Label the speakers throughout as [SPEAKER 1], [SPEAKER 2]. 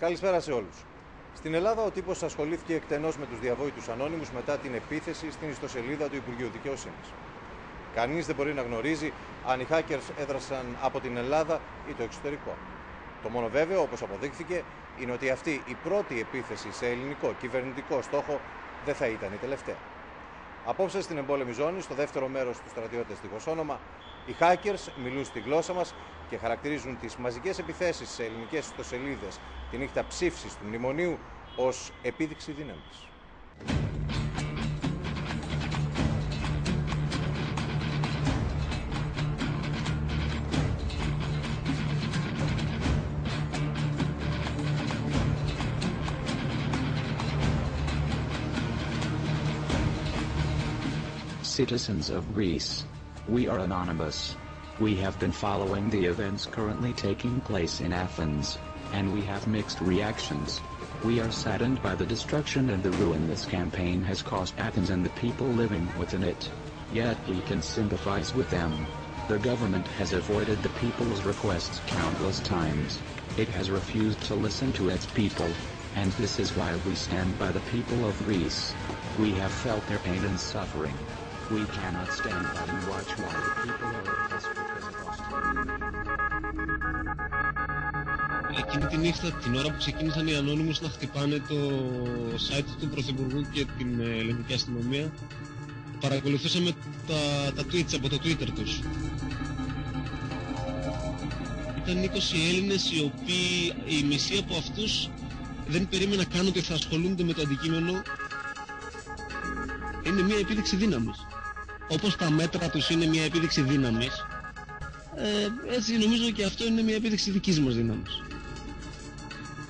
[SPEAKER 1] Καλησπέρα σε όλους. Στην Ελλάδα ο τύπος ασχολήθηκε εκτενώς με τους διαβόητους ανώνυμους μετά την επίθεση στην ιστοσελίδα του Υπουργείου Δικαιοσύνης. Κανείς δεν μπορεί να γνωρίζει αν οι hackers έδρασαν από την Ελλάδα ή το εξωτερικό. Το μόνο βέβαιο, όπως αποδείχθηκε, είναι ότι αυτή η πρώτη επίθεση σε ελληνικό κυβερνητικό στόχο δεν θα ήταν η τελευταία. Απόψε στην εμπόλεμη ζώνη, στο δεύτερο μέρος του Στρατιώτες Διχως Όνομα, οι hackers μιλούν στη γλώσσα μας και χαρακτηρίζουν τις μαζικές επιθέσεις σε ελληνικές ιστοσελίδες τη νύχτα ψήφισης του μνημονίου ως επίδειξη δύναμης.
[SPEAKER 2] Citizens of Greece, we are anonymous. We have been following the events currently taking place in Athens, and we have mixed reactions. We are saddened by the destruction and the ruin this campaign has caused Athens and the people living within it. Yet we can sympathize with them. The government has avoided the people's requests countless times. It has refused to listen to its people, and this is why we stand by the people of Greece. We have felt their pain and suffering. We cannot stand by and watch while the people are oppressed because of us.
[SPEAKER 3] Εκείνη τη νύχτα, την ώρα που ξεκίνησαν οι ανώνυμους να χτυπάνε το site του Πρωθυπουργού και την ελληνική αστυνομία, παρακολουθούσαμε τα tweets από το Twitter τους. Ήταν 20 Έλληνες οι οποίοι, η μισή από αυτούς δεν περίμενα καν ότι θα ασχολούνται με το αντικείμενο. Είναι μια επίδειξη δύναμης. Όπως τα μέτρα τους είναι μια επίδειξη δύναμης, έτσι νομίζω και αυτό είναι μια επίδειξη δικής μας δύναμης.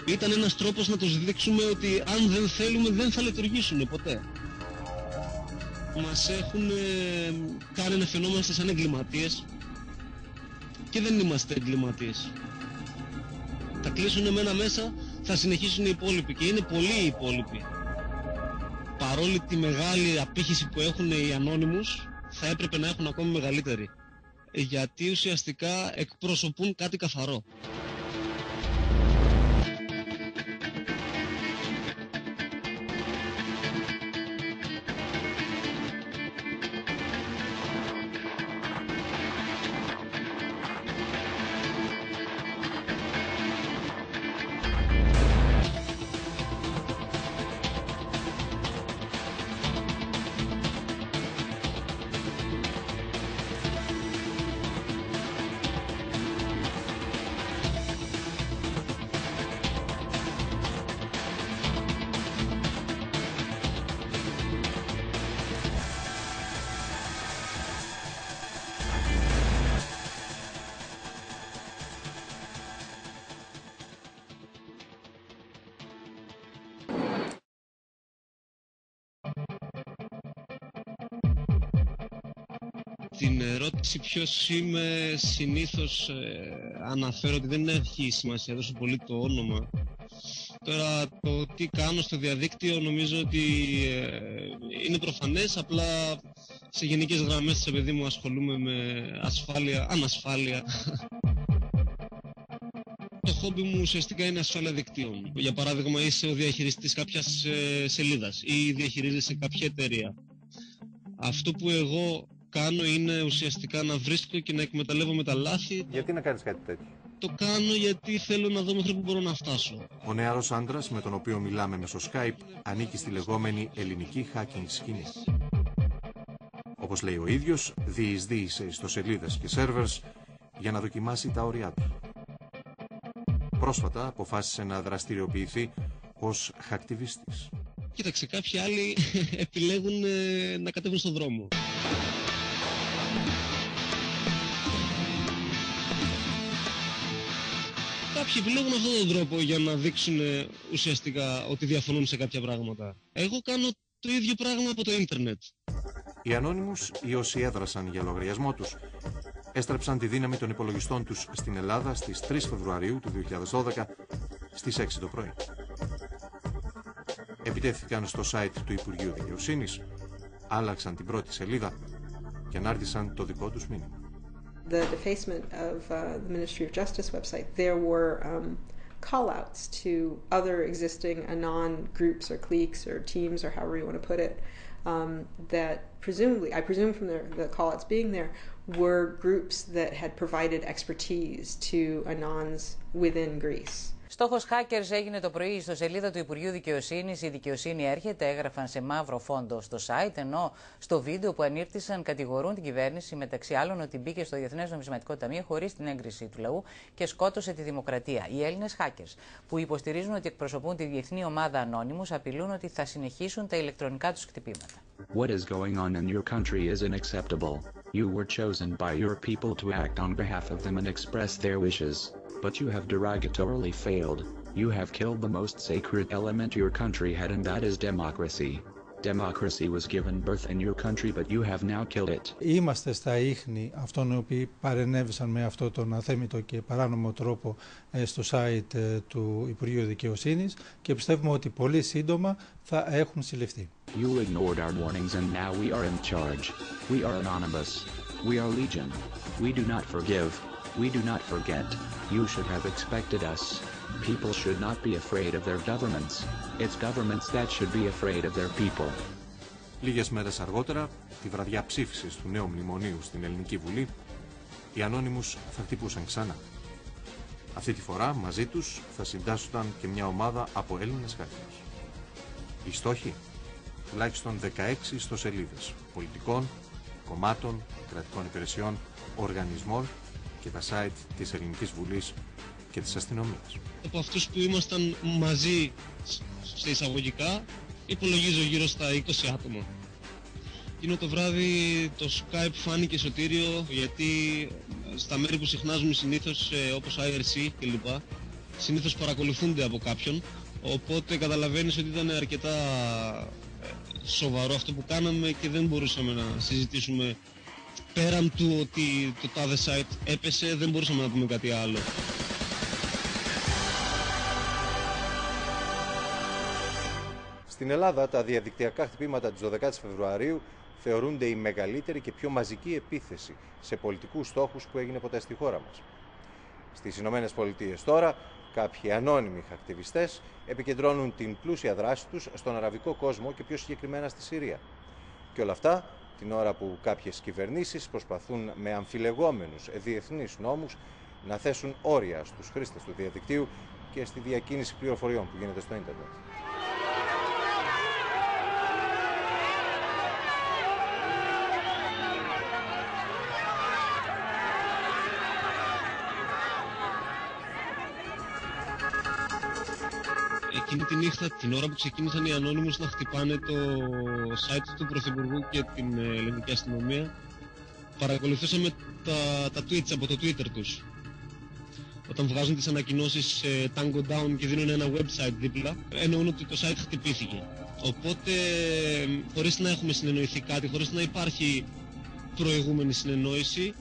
[SPEAKER 3] Ήταν ένας τρόπος να τους δείξουμε ότι αν δεν θέλουμε δεν θα λειτουργήσουν ποτέ. Μας έχουν κάνει να φαινόμαστε σαν εγκληματίες και δεν είμαστε εγκληματίες. Θα κλείσουν εμένα μέσα, θα συνεχίσουν οι υπόλοιποι και είναι πολλοί οι υπόλοιποι. Παρόλη τη μεγάλη απήχηση που έχουν οι ανώνυμους, θα έπρεπε να έχουν ακόμη μεγαλύτερη. Γιατί ουσιαστικά εκπροσωπούν κάτι καθαρό. Την ερώτηση ποιος είμαι, συνήθως αναφέρω ότι δεν έχει σημασία τόσο πολύ το όνομα. Τώρα το τι κάνω στο διαδίκτυο νομίζω ότι είναι προφανές, απλά σε γενικές γραμμές, παιδί μου, ασχολούμαι με ασφάλεια, ανασφάλεια. Το χόμπι μου ουσιαστικά είναι ασφάλεια δικτύων. Για παράδειγμα, είσαι ο διαχειριστής κάποιας σελίδας ή διαχειρίζεσαι κάποια εταιρεία. Αυτό που εγώ κάνω είναι ουσιαστικά να βρίσκω και να εκμεταλλεύομαι τα λάθη.
[SPEAKER 1] Γιατί να κάνεις κάτι τέτοιο?
[SPEAKER 3] Το κάνω γιατί θέλω να δω μέχρι που μπορώ να φτάσω.
[SPEAKER 1] Ο νεαρός άντρας με τον οποίο μιλάμε μέσω Skype ανήκει στη λεγόμενη ελληνική hacking σκηνή. Όπως λέει ο ίδιος, διεισδύει σε ιστοσελίδες και servers για να δοκιμάσει τα όρια του. Πρόσφατα αποφάσισε να δραστηριοποιηθεί ως χακτιβίστης.
[SPEAKER 3] Κοίταξε, κάποιοι άλλοι επιλέγουν να κατέβουν στον δρόμο. Κάποιοι επιλέγουν αυτόν τον τρόπο για να δείξουν ουσιαστικά ότι διαφωνούν σε κάποια πράγματα. Εγώ κάνω το ίδιο πράγμα από το ίντερνετ.
[SPEAKER 1] Οι ανώνυμους ή όσοι έδρασαν για λογαριασμό τους έστρεψαν τη δύναμη των υπολογιστών τους στην Ελλάδα στις 3 Φεβρουαρίου του 2012 στις 6 το πρωί. Επιτέθηκαν στο site του Υπουργείου Δικαιοσύνης, άλλαξαν την πρώτη σελίδα και ανάρτησαν το δικό τους μήνυμα.
[SPEAKER 4] The defacement of the Ministry of Justice website, there were call-outs to other existing anon groups or cliques or teams or however you want to put it, that presumably, I presume from the call-outs being there, were groups that had provided expertise to anons within Greece.
[SPEAKER 5] Στόχος hackers έγινε το πρωί στο σελίδα του Υπουργείου Δικαιοσύνης. Η δικαιοσύνη έρχεται, έγραφαν σε μαύρο φόντο στο site, ενώ στο βίντεο που ανήρτησαν κατηγορούν την κυβέρνηση, μεταξύ άλλων, ότι μπήκε στο Διεθνές Νομισματικό Ταμείο χωρίς την έγκριση του λαού και σκότωσε τη δημοκρατία. Οι Έλληνες hackers, που υποστηρίζουν ότι εκπροσωπούν τη διεθνή ομάδα Anonymous, απειλούν ότι θα συνεχίσουν τα ηλεκτρονικά τους χτυπήματα.
[SPEAKER 2] What is going on in your country is unacceptable. You were chosen by your people to act on behalf of them and express their wishes. But you have derogatorily failed. You have killed the most sacred element your country had, and that is democracy. Democracy was given birth in your country, but you have now killed it.
[SPEAKER 6] Είμαστε στα ίχνη αυτών οι οποίοι παρενέβησαν με αυτό τον αθέμητο και παράνομο τρόπο στο site του Υπουργείου Δικαιοσύνης και πιστεύουμε ότι πολύ σύντομα θα έχουν συλληφθεί.
[SPEAKER 2] You ignored our warnings and now we are in charge. We are anonymous. We are legion. We do not forgive. We do not forget. You should have expected us. People should not be afraid of their governments. It's governments that should be afraid of their people.
[SPEAKER 1] Λίγες μέρες αργότερα, τη βραδιά ψήφισης του νέου μνημονίου στην Ελληνική Βουλή, οι Anonymous θα χτυπούσαν ξανά. Αυτή τη φορά μαζί τους θα συντάσσονταν και μια ομάδα από Έλληνες hackers. Οι στόχοι, τουλάχιστον 16 ιστοσελίδες πολιτικών, κομμάτων, κρατικών υπηρεσιών, οργανισμών και τα site της Ελληνικής Βουλής και της αστυνομίας.
[SPEAKER 3] Από αυτούς που ήμασταν μαζί σε εισαγωγικά, υπολογίζω γύρω στα 20 άτομα. Εκείνο το βράδυ το Skype φάνηκε σωτήριο, γιατί στα μέρη που συχνάζουμε συνήθως, όπως IRC κλπ, συνήθως παρακολουθούνται από κάποιον, οπότε καταλαβαίνεις ότι ήταν αρκετά σοβαρό αυτό που κάναμε και δεν μπορούσαμε να συζητήσουμε. Πέραν του ότι το τάδε site έπεσε, δεν μπορούσαμε να πούμε κάτι άλλο.
[SPEAKER 1] Στην Ελλάδα, τα διαδικτυακά χτυπήματα της 12ης Φεβρουαρίου θεωρούνται η μεγαλύτερη και πιο μαζική επίθεση σε πολιτικούς στόχους που έγινε ποτέ στη χώρα μας. Στις Ηνωμένες Πολιτείες τώρα, κάποιοι ανώνυμοι ακτιβιστές επικεντρώνουν την πλούσια δράση τους στον αραβικό κόσμο και πιο συγκεκριμένα στη Συρία. Και όλα αυτά την ώρα που κάποιες κυβερνήσεις προσπαθούν με αμφιλεγόμενους διεθνείς νόμους να θέσουν όρια στους χρήστες του διαδικτύου και στη διακίνηση πληροφοριών που γίνεται στο ίντερνετ.
[SPEAKER 3] Εκείνη τη νύχτα, την ώρα που ξεκίνησαν οι Anonymous να χτυπάνε το site του Πρωθυπουργού και την ελληνική αστυνομία, παρακολουθούσαμε τα tweets από το Twitter τους. Όταν βγάζουν τις ανακοινώσεις Tango Down και δίνουν ένα website δίπλα, εννοούν ότι το site χτυπήθηκε. Οπότε, χωρίς να έχουμε συνεννοηθεί κάτι, χωρίς να υπάρχει προηγούμενη συνεννόηση,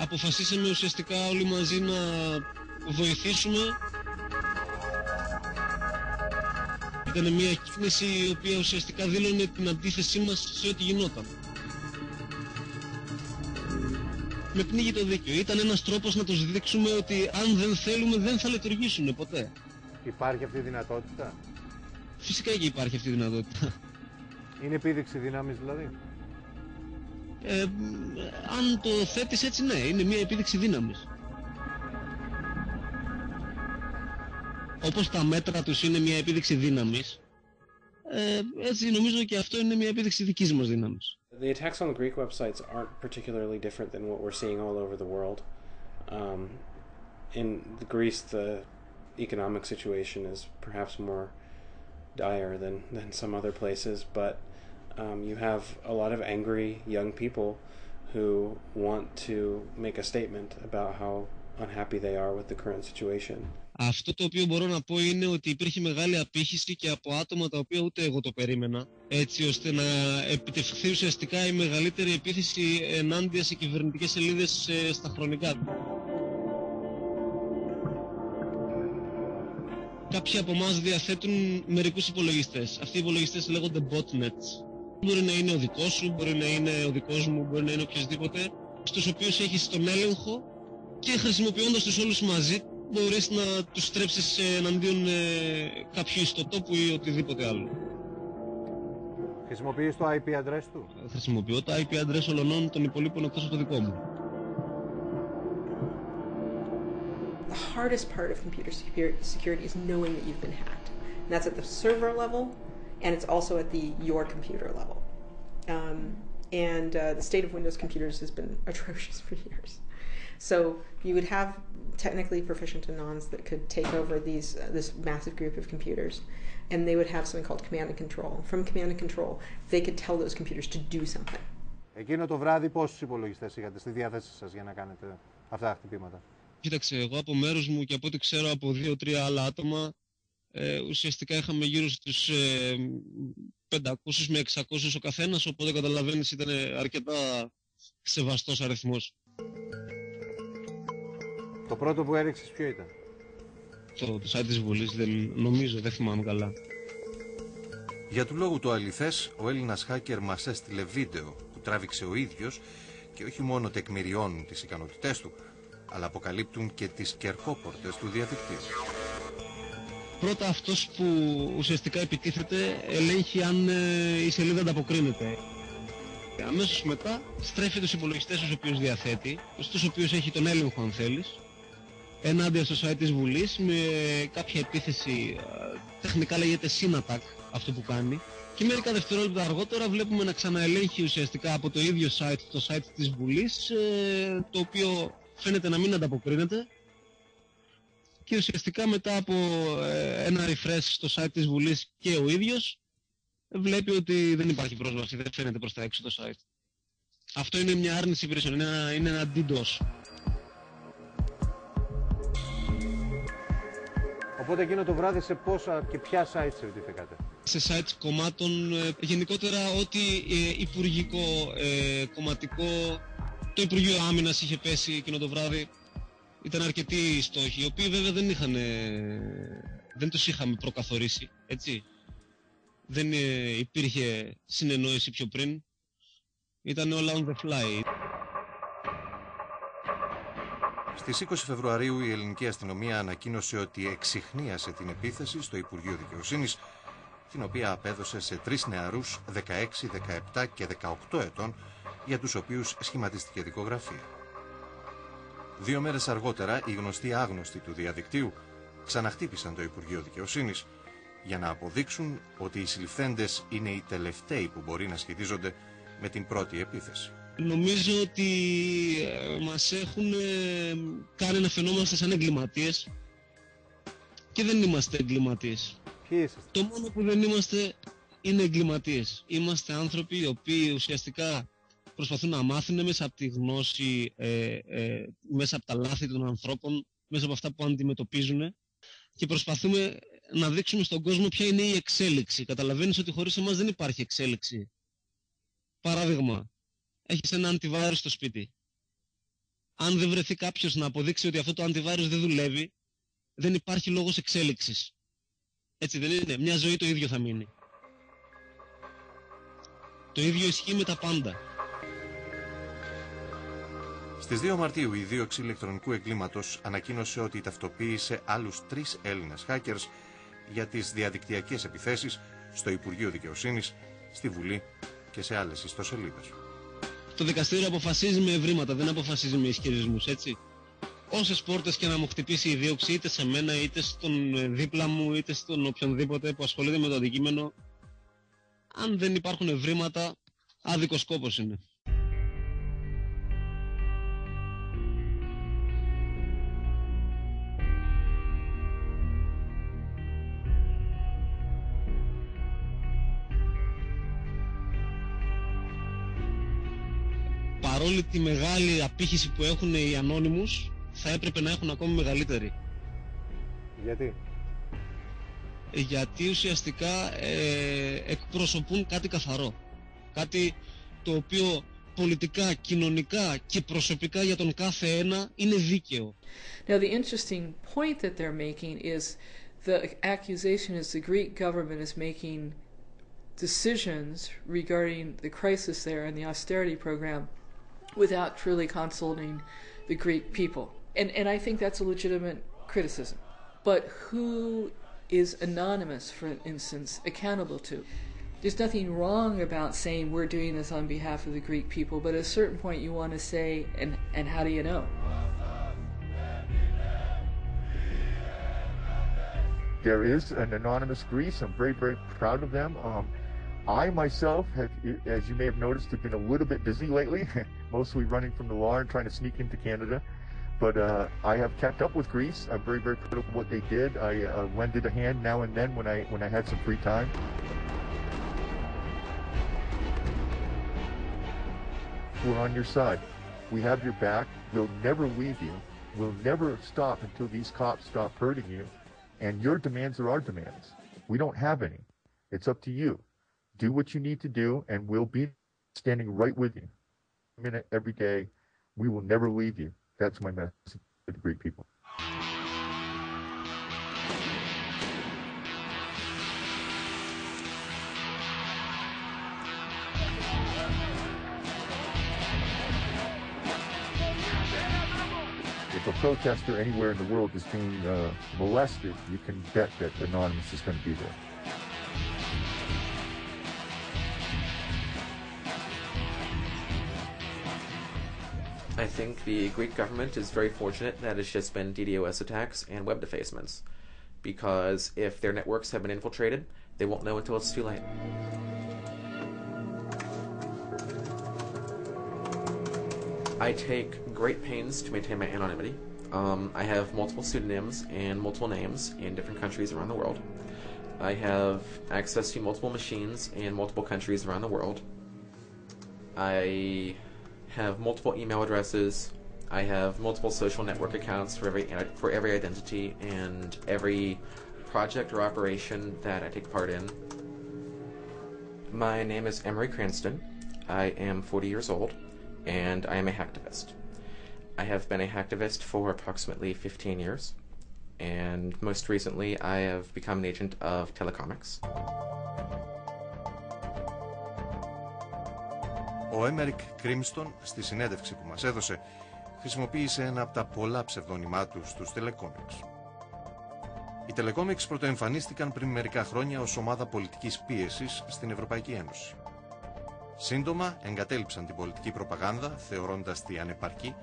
[SPEAKER 3] αποφασίσαμε ουσιαστικά όλοι μαζί να βοηθήσουμε. Ήταν μια κίνηση η οποία ουσιαστικά δήλωνε την αντίθεσή μας σε ό,τι γινόταν. Με πνίγει το δίκαιο. Ήταν ένας τρόπος να τους δείξουμε ότι αν δεν θέλουμε δεν θα λειτουργήσουν ποτέ.
[SPEAKER 1] Υπάρχει αυτή η δυνατότητα?
[SPEAKER 3] Φυσικά και υπάρχει αυτή η δυνατότητα.
[SPEAKER 1] Είναι επίδειξη δύναμης δηλαδή?
[SPEAKER 3] Αν το θέτεις έτσι, ναι, είναι μια επίδειξη δύναμης. Όπως τα μέτρα τους είναι μια επίδειξη δύναμης, έτσι νομίζω και αυτό είναι μια επίδειξη δικής μας δύναμης.
[SPEAKER 7] The attacks on the Greek websites aren't particularly different than what we're seeing all over the world. In Greece, the economic situation is perhaps more dire than some other places, but you have a lot of angry young people who want to make a statement about how unhappy they are with the current situation.
[SPEAKER 3] Αυτό το οποίο μπορώ να πω είναι ότι υπήρχε μεγάλη απήχηση και από άτομα τα οποία ούτε εγώ το περίμενα, έτσι ώστε να επιτευχθεί ουσιαστικά η μεγαλύτερη επίθεση ενάντια σε κυβερνητικές σελίδες στα χρονικά. Κάποιοι από εμάς διαθέτουν μερικούς υπολογιστές. Αυτοί οι υπολογιστές λέγονται botnets. Μπορεί να είναι ο δικός σου, μπορεί να είναι ο δικός μου, μπορεί να είναι οποιοδήποτε, στους οποίους έχεις τον έλεγχο και χρησιμοποιώντας τους όλους μαζί μπορείς να τους στρέψεις εναντίον κάποιου ιστοτόπου ή οτιδήποτε άλλο.
[SPEAKER 1] Χρησιμοποιείς το IP address του?
[SPEAKER 3] Χρησιμοποιώ το IP address όλων των υπολείπων εκτός από το δικό μου.
[SPEAKER 4] The hardest part of computer security is knowing that you've been hacked. And that's at the server level, and it's also at your computer level. The state of Windows computers has been atrocious for years. So you would have technically proficient anons that could take over this massive group of computers, and they would have something called command and control. From command and control, they could tell those computers to do something.
[SPEAKER 1] Εκείνο το βράδυ πόσους υπολογιστές είχατε στη διάθεσή σας για να κάνετε αυτά τα χτυπήματα?
[SPEAKER 3] Κοίταξε, εγώ από μέρους μου και από ό,τι ξέρω από 2-3 άλλα άτομα, ουσιαστικά είχαμε γύρω στους 500 με 600 ο καθένας, οπότε καταλαβαίνεις ήταν αρκετά σεβαστός αριθμός.
[SPEAKER 1] Το πρώτο που έριξες ποιο ήταν?
[SPEAKER 3] Το site της Βουλής, δεν θυμάμαι καλά.
[SPEAKER 1] Για του λόγου το αληθές, ο Έλληνας hacker μας έστειλε βίντεο που τράβηξε ο ίδιος και όχι μόνο τεκμηριώνουν τις ικανότητές του, αλλά αποκαλύπτουν και τις κερκόπορτες του διαδικτύου.
[SPEAKER 3] Πρώτα αυτός που ουσιαστικά επιτίθεται ελέγχει αν η σελίδα ανταποκρίνεται. Αμέσως μετά στρέφει τους υπολογιστές στους οποίους διαθέτει, στους οποίους έχει τον έλεγχο αν θέλεις, ενάντια στο site της Βουλής με κάποια επίθεση, τεχνικά λέγεται synattack αυτό που κάνει, και μερικά δευτερόλεπτα αργότερα βλέπουμε να ξαναελέγχει ουσιαστικά από το ίδιο site, το site της Βουλής, το οποίο φαίνεται να μην ανταποκρίνεται, και ουσιαστικά μετά από ένα refresh στο site της Βουλής και ο ίδιος βλέπει ότι δεν υπάρχει πρόσβαση, δεν φαίνεται προς τα έξω το site. Αυτό είναι μια άρνηση υπηρεσιών, είναι ένα DDoS.
[SPEAKER 1] Οπότε εκείνο το βράδυ σε πόσα και ποια sites επιτίθεκατε?
[SPEAKER 3] Σε sites κομμάτων, γενικότερα ό,τι υπουργικό, κομματικό, το Υπουργείο Άμυνας είχε πέσει εκείνο το βράδυ. Ήταν αρκετοί οι στόχοι, οι οποίοι βέβαια δεν τους είχαμε προκαθορίσει, έτσι. Δεν υπήρχε συνεννόηση πιο πριν. Ήταν όλα on the fly.
[SPEAKER 1] Στις 20 Φεβρουαρίου η ελληνική αστυνομία ανακοίνωσε ότι εξιχνίασε την επίθεση στο Υπουργείο Δικαιοσύνης, την οποία απέδωσε σε 3 νεαρούς 16, 17 και 18 ετών, για τους οποίους σχηματίστηκε δικογραφία. 2 μέρες αργότερα, οι γνωστοί άγνωστοι του διαδικτύου ξαναχτύπησαν το Υπουργείο Δικαιοσύνης για να αποδείξουν ότι οι συλληφθέντες είναι οι τελευταίοι που μπορεί να σχετίζονται με την πρώτη επίθεση.
[SPEAKER 3] Νομίζω ότι μας έχουν κάνει να φαινόμαστε σαν εγκληματίες και δεν είμαστε εγκληματίες.
[SPEAKER 1] Ποιοι είσαστε?
[SPEAKER 3] Το μόνο που δεν είμαστε είναι εγκληματίες. Είμαστε άνθρωποι οι οποίοι ουσιαστικά προσπαθούν να μάθουν μέσα από τη γνώση, μέσα από τα λάθη των ανθρώπων, μέσα από αυτά που αντιμετωπίζουν, και προσπαθούμε να δείξουμε στον κόσμο ποια είναι η εξέλιξη. Καταλαβαίνεις ότι χωρίς εμάς δεν υπάρχει εξέλιξη. Παράδειγμα, έχεις ένα αντιβάρους στο σπίτι. Αν δεν βρεθεί κάποιος να αποδείξει ότι αυτό το αντιβάρους δεν δουλεύει, δεν υπάρχει λόγος εξέλιξης. Έτσι δεν είναι? Μια ζωή το ίδιο θα μείνει. Το ίδιο ισχύει με τα πάντα.
[SPEAKER 1] Στις 2 Μαρτίου η δίωξη ηλεκτρονικού εγκλήματος ανακοίνωσε ότι ταυτοποίησε άλλους 3 Έλληνες hackers για τις διαδικτυακές επιθέσεις στο Υπουργείο Δικαιοσύνης, στη Βουλή και σε άλλες ιστοσελίδες.
[SPEAKER 3] Το δικαστήριο αποφασίζει με ευρήματα, δεν αποφασίζει με ισχυρισμούς, έτσι. Όσες πόρτες και να μου χτυπήσει η δίωξη, είτε σε μένα, είτε στον δίπλα μου, είτε στον οποιονδήποτε που ασχολείται με το αντικείμενο, αν δεν υπάρχουν ευρήματα, άδικος σκόπος είναι. Παρόλη τη μεγάλη απήχηση που έχουν οι ανώνυμους, θα έπρεπε να έχουν ακόμη μεγαλύτερη.
[SPEAKER 1] Γιατί?
[SPEAKER 3] Γιατί ουσιαστικά εκπροσωπούν κάτι καθαρό. Κάτι το οποίο πολιτικά, κοινωνικά και προσωπικά για τον κάθε ένα είναι δίκαιο.
[SPEAKER 8] Now the interesting point that they're making is the accusation is the Greek government is making decisions regarding the crisis there and the austerity program without truly consulting the Greek people. And I think that's a legitimate criticism. But who is anonymous, for instance, accountable to? There's nothing wrong about saying we're doing this on behalf of the Greek people, but at a certain point you want to say, and how do you know?
[SPEAKER 9] There is an anonymous Greece. I'm very, very proud of them. I myself have, as you may have noticed, have been a little bit busy lately, mostly running from the law and trying to sneak into Canada. But I have kept up with Greece. I'm very, very proud of what they did. I lended a hand now and then when I had some free time. We're on your side. We have your back. We'll never leave you. We'll never stop until these cops stop hurting you. And your demands are our demands. We don't have any. It's up to you. Do what you need to do, and we'll be standing right with you. A minute, every day. We will never leave you. That's my message to the Greek people. If a protester anywhere in the world is being molested, you can bet that Anonymous is going to be there.
[SPEAKER 10] I think the Greek government is very fortunate that it's just been DDoS attacks and web defacements, because if their networks have been infiltrated, they won't know until it's too late. I take great pains to maintain my anonymity. I have multiple pseudonyms and multiple names in different countries around the world. I have access to multiple machines in multiple countries around the world. I have multiple email addresses. I have multiple social network accounts for every identity and every project or operation that I take part in. My name is Emery Cranston. I am 40 years old, and I am a hacktivist. I have been a hacktivist for approximately 15 years, and most recently I have become an agent of Telecomics.
[SPEAKER 1] Ο Έμερικ Κρίμστον, στη συνέντευξη που μας έδωσε, χρησιμοποίησε ένα από τα πολλά ψευδόνυμά του στους Telecomics. Οι Telecomics πρωτοεμφανίστηκαν πριν μερικά χρόνια ως ομάδα πολιτικής πίεσης στην Ευρωπαϊκή Ένωση. Σύντομα εγκατέλειψαν την πολιτική προπαγάνδα, θεωρώντας τη ανεπαρκή,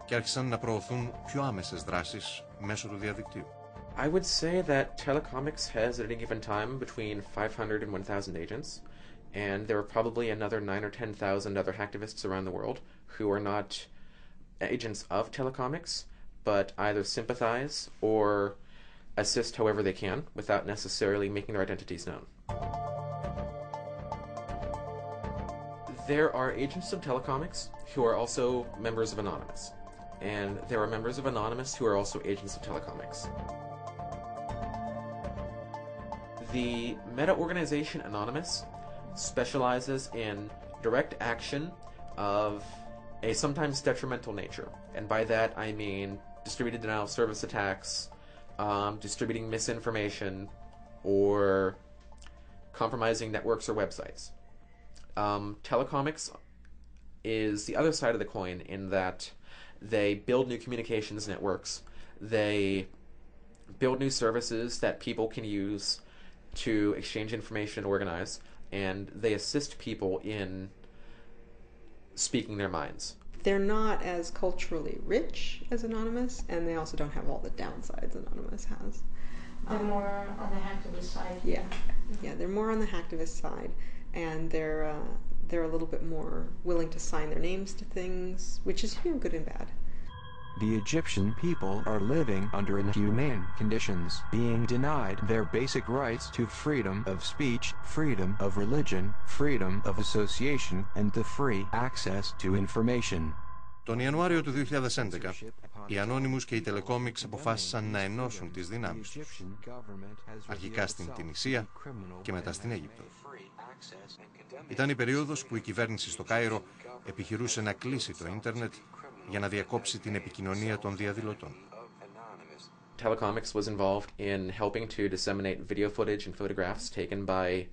[SPEAKER 1] και άρχισαν να προωθούν πιο άμεσες δράσεις μέσω του διαδικτύου.
[SPEAKER 10] I would say that Telecomics has at any given time between 500 and 1,000 agents. And there are probably another 9,000 or 10,000 other hacktivists around the world who are not agents of Telecomics, but either sympathize or assist however they can without necessarily making their identities known. There are agents of Telecomics who are also members of Anonymous, and there are members of Anonymous who are also agents of Telecomics. The meta-organization Anonymous specializes in direct action of a sometimes detrimental nature. And by that I mean distributed denial of service attacks, distributing misinformation, or compromising networks or websites. Telecomics is the other side of the coin in that they build new communications networks, they build new services that people can use to exchange information and organize, and they assist people in speaking their minds.
[SPEAKER 4] They're not as culturally rich as Anonymous, and they also don't have all the downsides Anonymous has.
[SPEAKER 11] They're more on the hacktivist side.
[SPEAKER 4] Yeah, they're more on the hacktivist side, and they're a little bit more willing to sign their names to things, which is good and bad.
[SPEAKER 12] The Egyptian people are living under inhumane conditions, being denied their basic rights to freedom of speech, freedom of religion, freedom of association, and the free access to information.
[SPEAKER 1] Τον Ιανουάριο του 2011, οι Anonymous και οι Telecomics αποφάσισαν να ενώσουν τις δυνάμεις τους, αρχικά στην Τινησία και μετά στην Αίγυπτο. Ήταν η περίοδος που η κυβέρνηση στο Κάιρο επιχειρούσε να κλείσει το ίντερνετ για να διακόψει την επικοινωνία των διαδηλωτών.
[SPEAKER 10] Telecomics was involved in helping to disseminate video footage and photographs taken by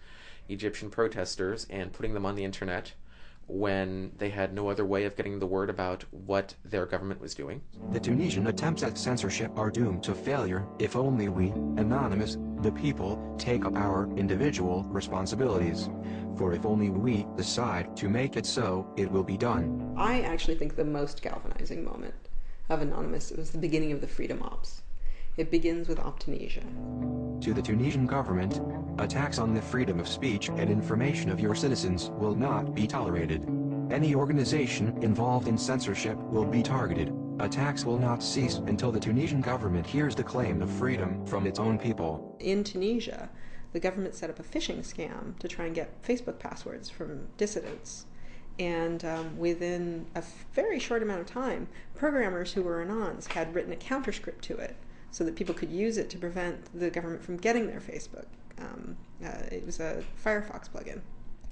[SPEAKER 10] Egyptian protesters and putting them on the internet, when they had no other way of getting the word about what their government was doing.
[SPEAKER 12] The Tunisian attempts at censorship are doomed to failure if only we, anonymous, the people, take up our individual responsibilities. For if only we decide to make it so, it will be done.
[SPEAKER 4] I actually think the most galvanizing moment of Anonymous was the beginning of the Freedom Ops. It begins with Tunisia.
[SPEAKER 12] To the Tunisian government, attacks on the freedom of speech and information of your citizens will not be tolerated. Any organization involved in censorship will be targeted. Attacks will not cease until the Tunisian government hears the claim of freedom from its own people.
[SPEAKER 4] In Tunisia, the government set up a phishing scam to try and get Facebook passwords from dissidents. And within a very short amount of time, programmers who were Anons had written a counterscript to it so that people could use it to prevent the government from getting their Facebook. It was a Firefox plugin.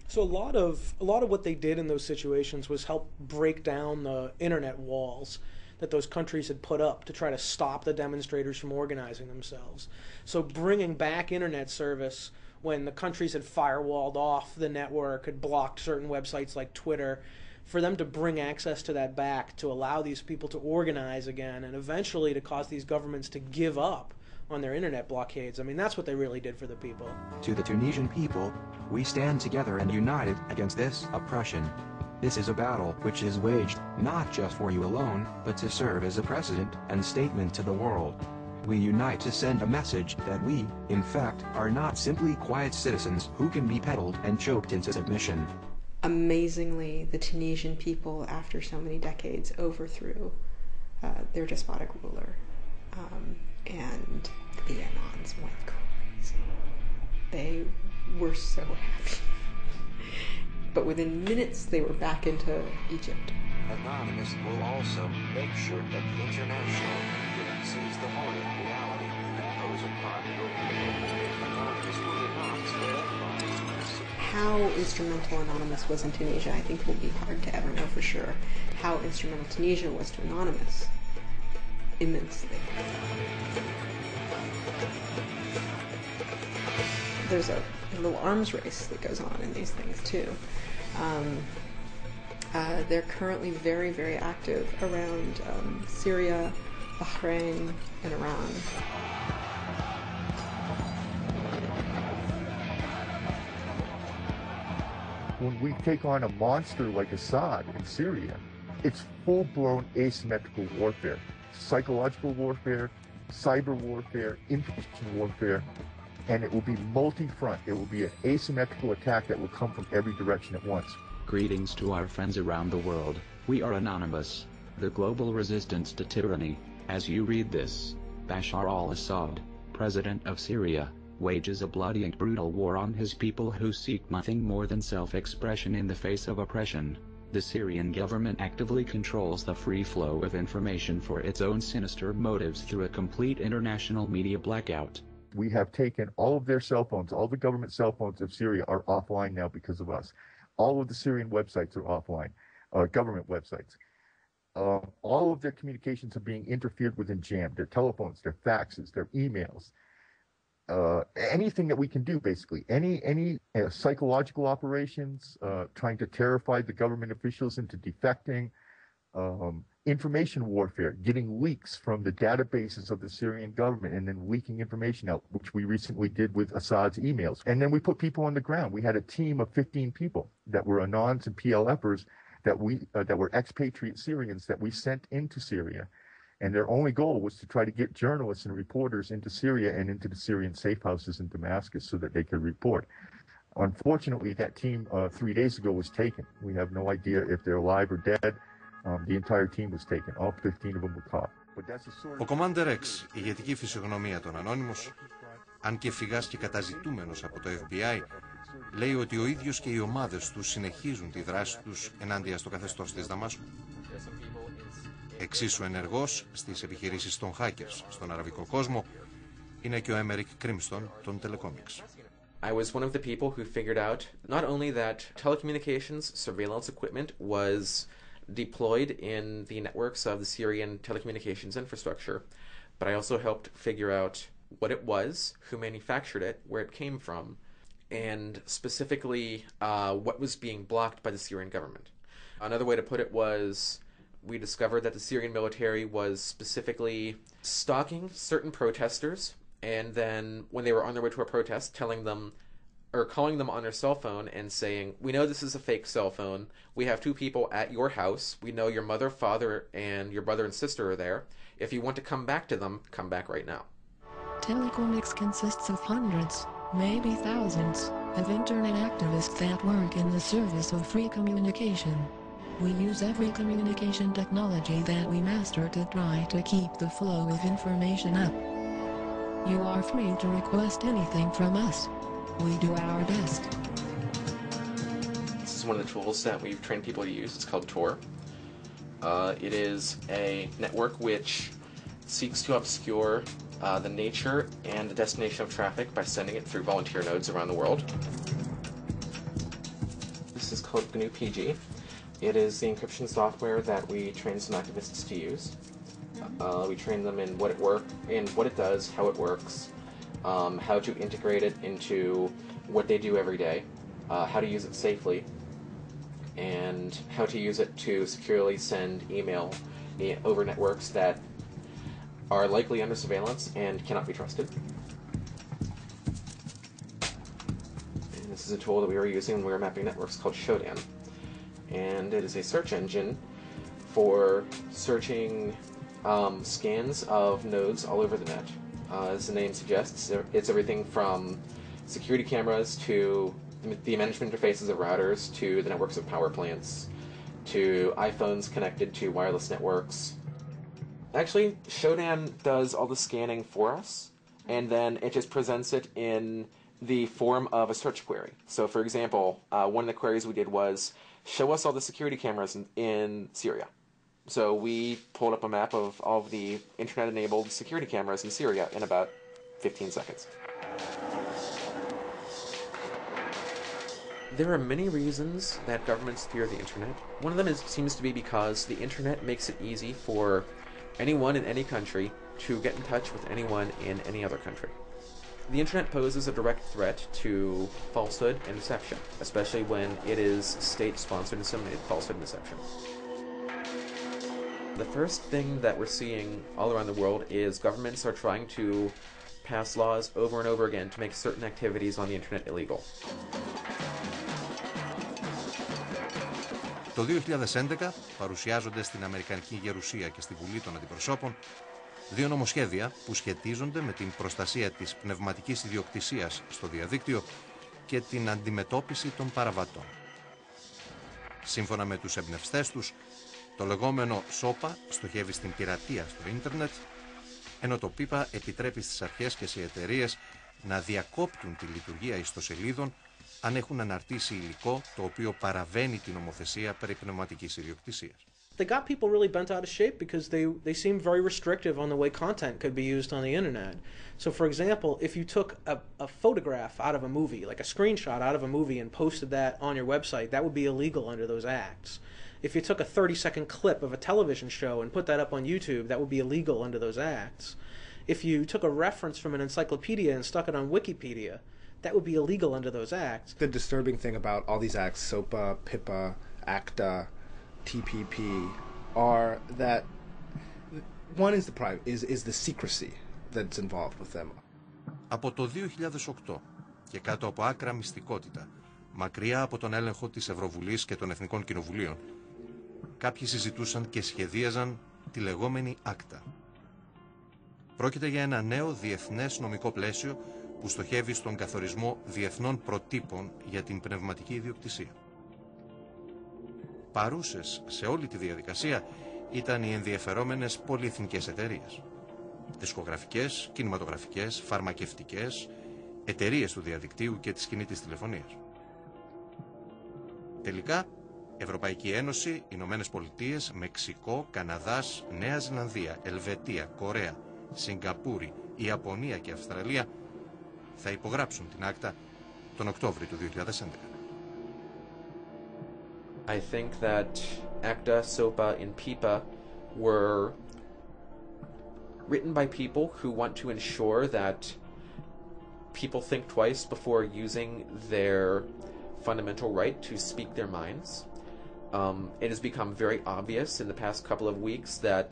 [SPEAKER 13] So a lot of what they did in those situations was help break down the internet walls that those countries had put up to try to stop the demonstrators from organizing themselves. So bringing back internet service when the countries had firewalled off the network, had blocked certain websites like Twitter, for them to bring access to that back, to allow these people to organize again, and eventually to cause these governments to give up on their internet blockades. I mean, that's what they really did for the people.
[SPEAKER 12] To the Tunisian people, we stand together and united against this oppression. This is a battle which is waged not just for you alone, but to serve as a precedent and statement to the world. We unite to send a message that we, in fact, are not simply quiet citizens who can be peddled and choked into submission.
[SPEAKER 4] Amazingly, the Tunisian people, after so many decades, overthrew their despotic ruler. And the Anons went crazy. They were so happy. But within minutes, they were back into Egypt.
[SPEAKER 12] Anonymous will also make sure that the international community sees the horrid reality imposed upon your people. Anonymous will not stand by.
[SPEAKER 4] How instrumental Anonymous was in Tunisia, I think will be hard to ever know for sure. How instrumental Tunisia was to Anonymous, immensely. There's a little arms race that goes on in these things too. They're currently very, very active around Syria, Bahrain, and Iran.
[SPEAKER 9] When we take on a monster like Assad in Syria, it's full-blown asymmetrical warfare. Psychological warfare, cyber warfare, information warfare, and it will be multi-front. It will be an asymmetrical attack that will come from every direction at once.
[SPEAKER 2] Greetings to our friends around the world. We are Anonymous, the global resistance to tyranny. As you read this, Bashar al-Assad, president of Syria, wages a bloody and brutal war on his people who seek nothing more than self-expression in the face of oppression. The Syrian government actively controls the free flow of information for its own sinister motives through a complete international media blackout.
[SPEAKER 9] We have taken all of their cell phones, all the government cell phones of Syria are offline now because of us. All of the Syrian websites are offline, government websites. All of their communications are being interfered with and jammed. Their telephones, their faxes, their emails. Anything that we can do, basically. Any psychological operations, trying to terrify the government officials into defecting, information warfare, getting leaks from the databases of the Syrian government and then leaking information out, which we recently did with Assad's emails. And then we put people on the ground. We had a team of 15 people that were Anons and PLFers that were expatriate Syrians that we sent into Syria. And their only goal was to try to get journalists and reporters into Syria and into the Syrian safe houses in Damascus so that they could report. Unfortunately, that team 3 days ago was taken. We have no idea if they're alive or dead. The entire team was taken. All 15 of them were caught. But that's a sort of...
[SPEAKER 1] Ο Commander X, ηγετική φυσιογνωμία των Anonymous, αν και φυγάς και καταζητούμενος από το FBI, λέει ότι ο ίδιος και οι ομάδες του συνεχίζουν τη δράση τους ενάντια στο καθεστώς της Δαμάσκου. Εξίσου ενεργός στις επιχειρήσεις των hackers στον αραβικό κόσμο είναι και ο Emerick Crimston των Telecomics.
[SPEAKER 10] I was one of the people who figured out not only that telecommunications surveillance equipment was deployed in the networks of the Syrian telecommunications infrastructure, but I also helped figure out what it was, who manufactured it, where it came from, and specifically what was being blocked by the Syrian government. Another way to put it was we discovered that the Syrian military was specifically stalking certain protesters, and then when they were on their way to a protest, telling them or calling them on their cell phone and saying, "We know this is a fake cell phone. We have 2 people at your house. We know your mother, father, and your brother and sister are there. If you want to come back to them, come back right now."
[SPEAKER 14] Telecomix consists of hundreds, maybe thousands, of internet activists that work in the service of free communication. We use every communication technology that we master to try to keep the flow of information up. You are free to request anything from us. We do our best.
[SPEAKER 10] This is one of the tools that we've trained people to use. It's called Tor. It is a network which seeks to obscure the nature and the destination of traffic by sending it through volunteer nodes around the world. This is called GNU PG. It is the encryption software that we train some activists to use. We train them in what it does, how it works, how to integrate it into what they do every day, how to use it safely, and how to use it to securely send email over networks that are likely under surveillance and cannot be trusted. And this is a tool that we were using when we were mapping networks called Shodan. And it is a search engine for searching scans of nodes all over the net. As the name suggests, it's everything from security cameras to the management interfaces of routers to the networks of power plants to iPhones connected to wireless networks. Actually, Shodan does all the scanning for us, and then it just presents it in the form of a search query. So, for example, one of the queries we did was, show us all the security cameras in Syria. So we pulled up a map of all of the internet-enabled security cameras in Syria in about 15 seconds. There are many reasons that governments fear the internet. One of them seems to be because the internet makes it easy for anyone in any country to get in touch with anyone in any other country. The internet poses a direct threat to falsehood and deception, especially when it is state-sponsored disseminated falsehood and deception. The first thing that we're seeing all around the world is governments are trying to pass laws over and over again to make certain activities on the internet illegal.
[SPEAKER 1] Το 2011 παρουσιάζονται στην Αμερικανική Γερουσία και στη Βουλή των Αντιπροσώπων 2 νομοσχέδια που σχετίζονται με την προστασία της πνευματικής ιδιοκτησίας στο διαδίκτυο και την αντιμετώπιση των παραβατών. Σύμφωνα με τους εμπνευστές τους, το λεγόμενο ΣΟΠΑ στοχεύει στην πειρατεία στο ίντερνετ, ενώ το ΠΙΠΑ επιτρέπει στις αρχές και σε εταιρείες να διακόπτουν τη λειτουργία ιστοσελίδων αν έχουν αναρτήσει υλικό το οποίο παραβαίνει την νομοθεσία περί πνευματικής ιδιοκτησίας.
[SPEAKER 13] They got people really bent out of shape because they seem very restrictive on the way content could be used on the internet. So for example, if you took a photograph out of a movie, like a screenshot out of a movie and posted that on your website, that would be illegal under those acts. If you took a 30-second clip of a television show and put that up on YouTube, that would be illegal under those acts. If you took a reference from an encyclopedia and stuck it on Wikipedia, that would be illegal under those acts.
[SPEAKER 15] The disturbing thing about all these acts, SOPA, PIPA, ACTA, TPP, are that one is the secrecy that's involved with them.
[SPEAKER 1] Από το 2008 και κάτω από άκρα μυστικότητα, μακριά από τον έλεγχο της Ευρωβουλής και των Εθνικών Κοινοβουλίων, κάποιοι συζητούσαν και σχεδίαζαν τη λεγόμενη ACTA. Πρόκειται για ένα νέο διεθνές νομικό πλαίσιο που στοχεύει στον καθορισμό διεθνών προτύπων για την πνευματική ιδιοκτησία. Παρούσες σε όλη τη διαδικασία ήταν οι ενδιαφερόμενες πολυεθνικές εταιρείες. Δισκογραφικές, κινηματογραφικές, φαρμακευτικές, εταιρείες του διαδικτύου και της κινήτης τηλεφωνίας. Τελικά, Ευρωπαϊκή Ένωση, Ηνωμένες Πολιτείες, Μεξικό, Καναδάς, Νέα Ζηλανδία, Ελβετία, Κορέα, Σιγκαπούρη, Ιαπωνία και Αυστραλία θα υπογράψουν την ACTA τον Οκτώβριο του 2011.
[SPEAKER 10] I think that ACTA, SOPA, and PIPA were written by people who want to ensure that people think twice before using their fundamental right to speak their minds. It has become very obvious in the past couple of weeks that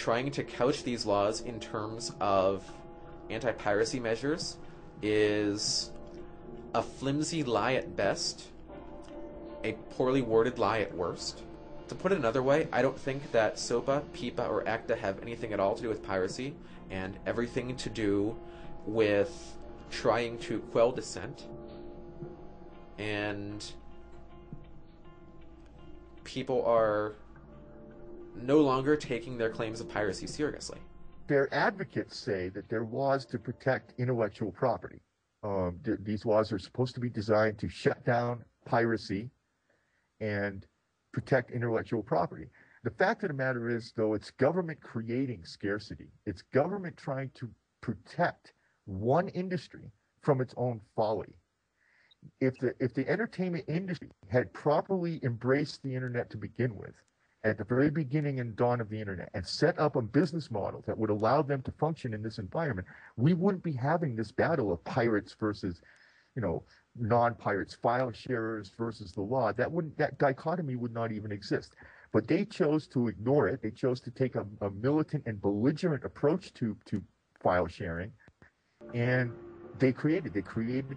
[SPEAKER 10] trying to couch these laws in terms of anti-piracy measures is a flimsy lie at best, a poorly worded lie at worst. To put it another way, I don't think that SOPA, PIPA, or ACTA have anything at all to do with piracy, and everything to do with trying to quell dissent, and people are no longer taking their claims of piracy seriously.
[SPEAKER 9] Their advocates say that they're laws to protect intellectual property. These laws are supposed to be designed to shut down piracy and protect intellectual property. The fact of the matter is, though, it's government creating scarcity. It's government trying to protect one industry from its own folly. If the entertainment industry had properly embraced the internet to begin with, at the very beginning and dawn of the internet, and set up a business model that would allow them to function in this environment, we wouldn't be having this battle of pirates versus, non-pirates, file sharers versus the law. That dichotomy would not even exist. But they chose to ignore it. They chose to take a militant and belligerent approach to file sharing, and they created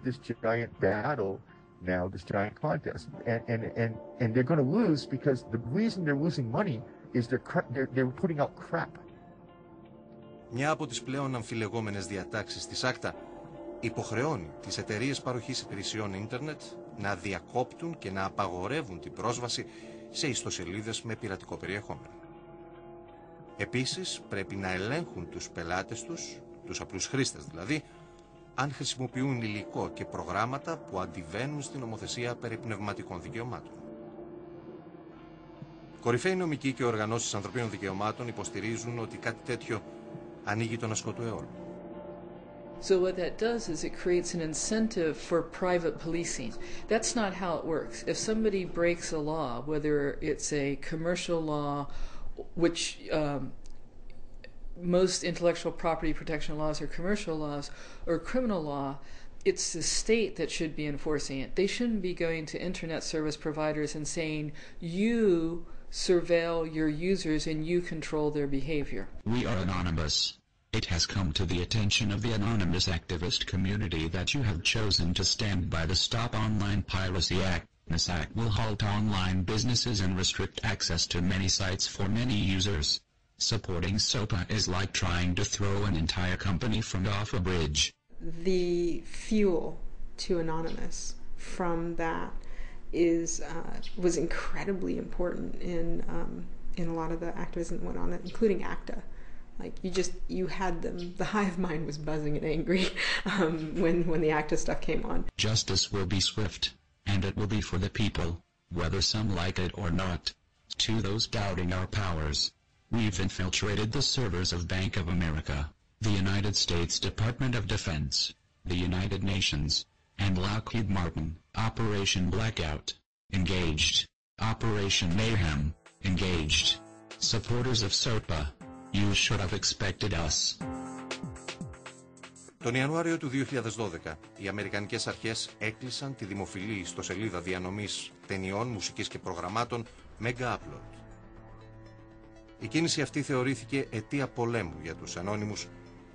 [SPEAKER 9] this giant battle now, this giant contest, and they're going to lose because the reason they're losing money is they're putting out crap.
[SPEAKER 1] Μια από τις πλέον αμφιλεγόμενες διατάξεις της ACTA υποχρεώνει τις εταιρείες παροχής υπηρεσιών ίντερνετ να διακόπτουν και να απαγορεύουν την πρόσβαση σε ιστοσελίδες με πειρατικό περιεχόμενο. Επίσης, πρέπει να ελέγχουν τους πελάτες τους απλούς χρήστες δηλαδή, αν χρησιμοποιούν υλικό και προγράμματα που αντιβαίνουν στην νομοθεσία περί πνευματικών δικαιωμάτων. Κορυφαίοι νομικοί και οργανώσεις ανθρωπίνων δικαιωμάτων υποστηρίζουν ότι κάτι τέτοιο ανοίγει τον ασκό του αιώλου.
[SPEAKER 8] So what that does is it creates an incentive for private policing. That's not how it works. If somebody breaks a law, whether it's a commercial law, which most intellectual property protection laws are commercial laws, or criminal law, it's the state that should be enforcing it. They shouldn't be going to internet service providers and saying, you surveil your users and you control their behavior.
[SPEAKER 2] We are anonymous. It has come to the attention of the anonymous activist community that you have chosen to stand by the Stop Online Piracy Act. This act will halt online businesses and restrict access to many sites for many users. Supporting SOPA is like trying to throw an entire company from off a bridge.
[SPEAKER 4] The fuel to Anonymous from that was incredibly important in a lot of the activism that went on, including ACTA. Like you had them. The hive mind was buzzing and angry when the ACTA stuff came on.
[SPEAKER 2] Justice will be swift, and it will be for the people, whether some like it or not. To those doubting our powers, we've infiltrated the servers of Bank of America, the United States Department of Defense, the United Nations, and Lockheed Martin. Operation Blackout. Engaged. Operation Mayhem. Engaged. Supporters of SOPA. You should have expected us.
[SPEAKER 1] Τον Ιανουάριο του 2012, οι Αμερικανικές αρχές έκλεισαν τη δημοφιλή ιστοσελίδα διανομής ταινιών, μουσικής και προγραμμάτων Mega Upload. Η κίνηση αυτή θεωρήθηκε αιτία πολέμου για τους ανώνυμους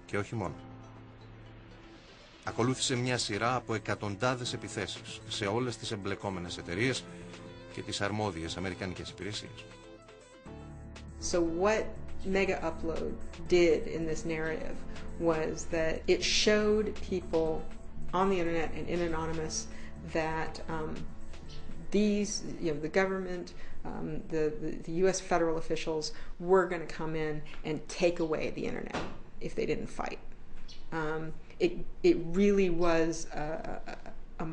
[SPEAKER 1] και όχι μόνο. Ακολούθησε μια σειρά από εκατοντάδες επιθέσεις σε όλες τις εμπλεκόμενες εταιρείες και τις αρμόδιες αμερικανικές υπηρεσίες.
[SPEAKER 4] So what Mega Upload did in this narrative was that it showed people on the internet and in Anonymous that the government, the U.S. federal officials were going to come in and take away the internet if they didn't fight. It really was a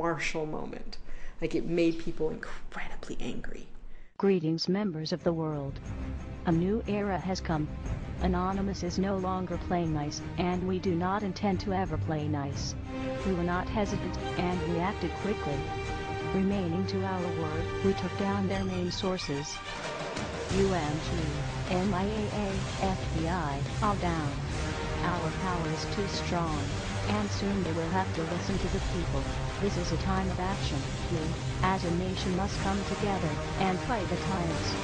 [SPEAKER 4] martial moment. Like, it made people incredibly angry.
[SPEAKER 16] Greetings, members of the world. A new era has come. Anonymous is no longer playing nice, and we do not intend to ever play nice. We were not hesitant, and we acted quickly. Remaining to our word, we took down their main sources. UMG, MIAA, FBI, all down. Our power is too strong. And soon they will have to listen to the people. This is a time of action. We, as a nation, must come together and fight the tyrants.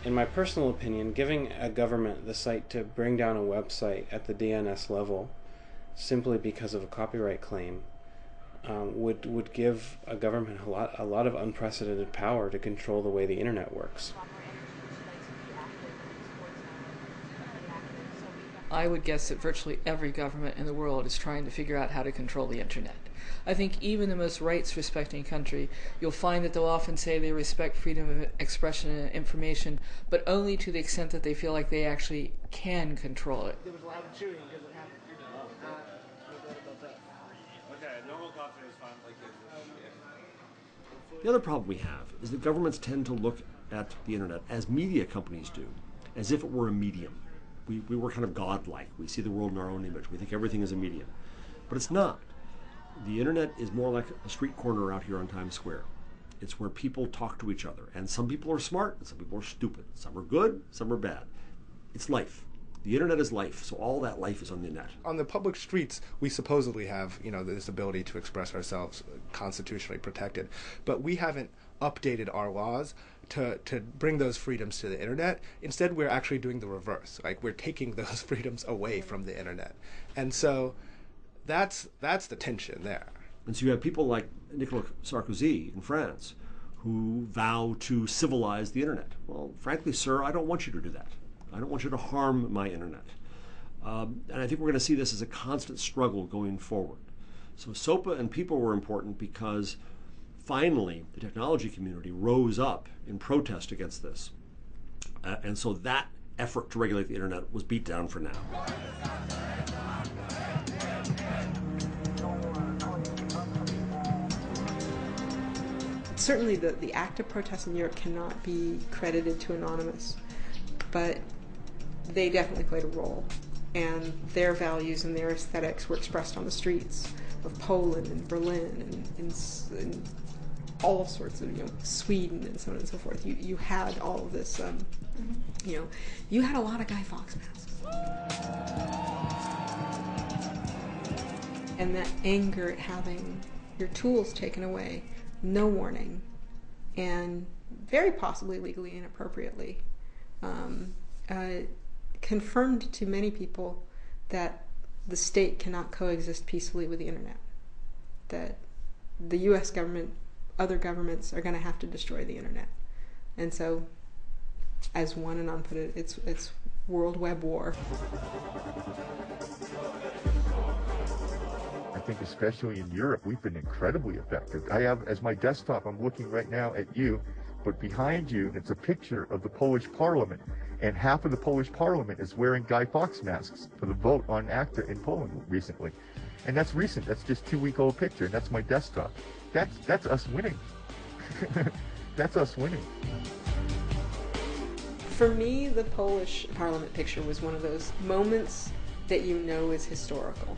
[SPEAKER 7] In my personal opinion, giving a government the right to bring down a website at the DNS level simply because of a copyright claim would give a government a lot of unprecedented power to control the way the internet works.
[SPEAKER 8] I would guess that virtually every government in the world is trying to figure out how to control the internet. I think even the most rights-respecting country, you'll find that they'll often say they respect freedom of expression and information, but only to the extent that they feel like they actually can control it.
[SPEAKER 17] There was loud cheering because it happened. Okay, normal coffee is fine.
[SPEAKER 18] The other problem we have is that governments tend to look at the internet, as media companies do, as if it were a medium. We were kind of godlike. We see the world in our own image. We think everything is a medium. But it's not. The internet is more like a street corner out here on Times Square. It's where people talk to each other. And some people are smart and some people are stupid. Some are good, some are bad. It's life. The internet is life, so all that life is on the net.
[SPEAKER 15] On the public streets, we supposedly have, this ability to express ourselves constitutionally protected, but we haven't updated our laws to bring those freedoms to the internet. Instead, we're actually doing the reverse. Like, we're taking those freedoms away from the internet. And so that's the tension there.
[SPEAKER 18] And so you have people like Nicolas Sarkozy in France who vow to civilize the internet. Well, frankly, sir, I don't want you to do that. I don't want you to harm my internet. And I think we're going to see this as a constant struggle going forward. So SOPA and people were important because finally the technology community rose up in protest against this. And so that effort to regulate the internet was beat down for now.
[SPEAKER 4] Certainly the act of protest in Europe cannot be credited to Anonymous, but they definitely played a role, and their values and their aesthetics were expressed on the streets of Poland and Berlin and all sorts of, Sweden and so on and so forth. You had all of this, you had a lot of Guy Fawkes masks. And that anger at having your tools taken away, no warning, and very possibly legally inappropriately, confirmed to many people that the state cannot coexist peacefully with the internet. That the U.S. government, other governments are going to have to destroy the internet. And so, as one Anon put it, it's World Web War.
[SPEAKER 9] I think especially in Europe, we've been incredibly effective. I have, as my desktop, I'm looking right now at you, but behind you, it's a picture of the Polish Parliament. And half of the Polish Parliament is wearing Guy Fawkes masks for the vote on ACTA in Poland recently. And that's recent. That's just 2-week-old picture, and that's my desktop. That's us winning. That's us winning.
[SPEAKER 4] For me, the Polish Parliament picture was one of those moments that you know is historical.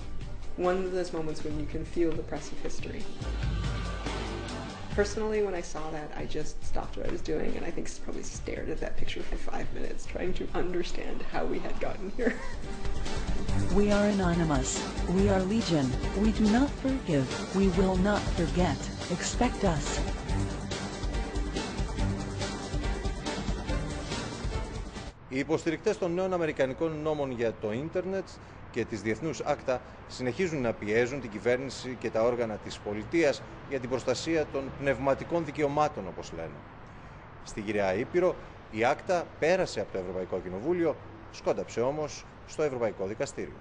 [SPEAKER 4] One of those moments when you can feel the press of history. Personally, when I saw that, I just stopped what I was doing and I think probably stared at that picture for 5 minutes, trying to understand how we had gotten here.
[SPEAKER 19] We are anonymous. We are legion. We do not forgive. We will not forget. Expect us.
[SPEAKER 1] Οι υποστηρικτές των νέων αμερικανικών νόμων για το ίντερνετ και της διεθνούς ACTA συνεχίζουν να πιέζουν την κυβέρνηση και τα όργανα της πολιτείας για την προστασία των πνευματικών δικαιωμάτων, όπως λένε. Στη γυραιά Ήπειρο, η ACTA πέρασε από το Ευρωπαϊκό Κοινοβούλιο, σκόνταψε όμως στο Ευρωπαϊκό Δικαστήριο.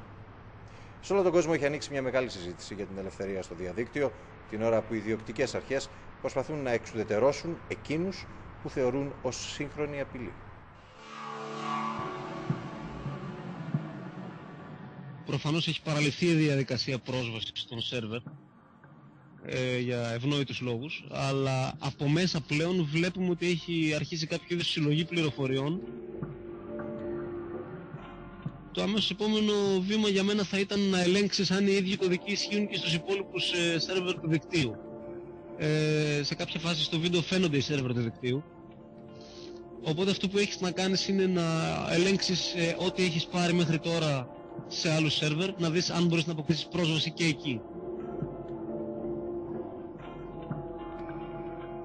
[SPEAKER 1] Σε όλο τον κόσμο έχει ανοίξει μια μεγάλη συζήτηση για την ελευθερία στο διαδίκτυο, την ώρα που οι ιδιοκτικές αρχές προσπαθούν να εξουδετερώσουν εκείνους που θεωρούν ως σύγχρονη απειλή.
[SPEAKER 3] Προφανώς έχει παραλυθεί η διαδικασία πρόσβασης στον σερβερ για ευνόητους λόγους, αλλά από μέσα πλέον βλέπουμε ότι έχει αρχίσει κάποιο είδους συλλογή πληροφοριών. Το αμέσως επόμενο βήμα για μένα θα ήταν να ελέγξεις αν οι ίδιοι κωδικοί ισχύουν και στους υπόλοιπους σερβερ του δικτύου. Σε κάποια φάση στο βίντεο φαίνονται οι σερβερ του δικτύου. Οπότε αυτό που έχεις να κάνεις είναι να ελέγξεις ό,τι έχεις πάρει μέχρι τώρα σε άλλους σερβερ να δεις αν μπορείς να αποκτήσεις πρόσβαση και εκεί.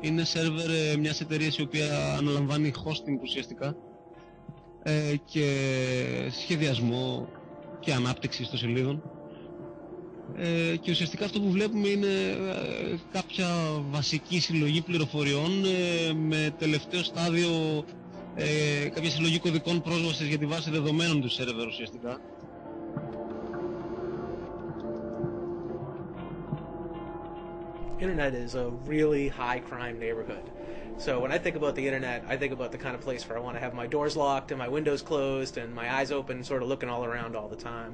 [SPEAKER 3] Είναι σερβερ μιας εταιρείας η οποία αναλαμβάνει hosting ουσιαστικά και σχεδιασμό και ανάπτυξη των σελίδων. Και ουσιαστικά αυτό που βλέπουμε είναι κάποια βασική συλλογή πληροφοριών με τελευταίο στάδιο κάποια συλλογή κωδικών πρόσβασης για τη βάση δεδομένων του σερβερ ουσιαστικά.
[SPEAKER 13] Internet is a really high crime neighborhood. So when I think about the internet, I think about the kind of place where I want to have my doors locked and my windows closed and my eyes open, sort of looking all around all the time.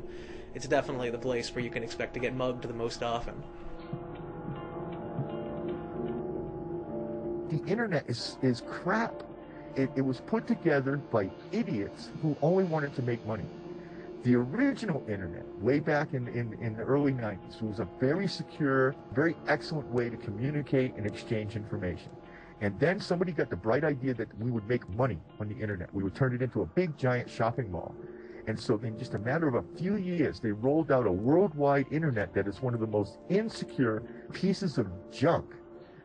[SPEAKER 13] It's definitely the place where you can expect to get mugged the most often.
[SPEAKER 9] The internet is crap. It was put together by idiots who only wanted to make money. The original internet, way back in the early 90s, was a very secure, very excellent way to communicate and exchange information. And then somebody got the bright idea that we would make money on the internet. We would turn it into a big, giant shopping mall. And so in just a matter of a few years, they rolled out a worldwide internet that is one of the most insecure pieces of junk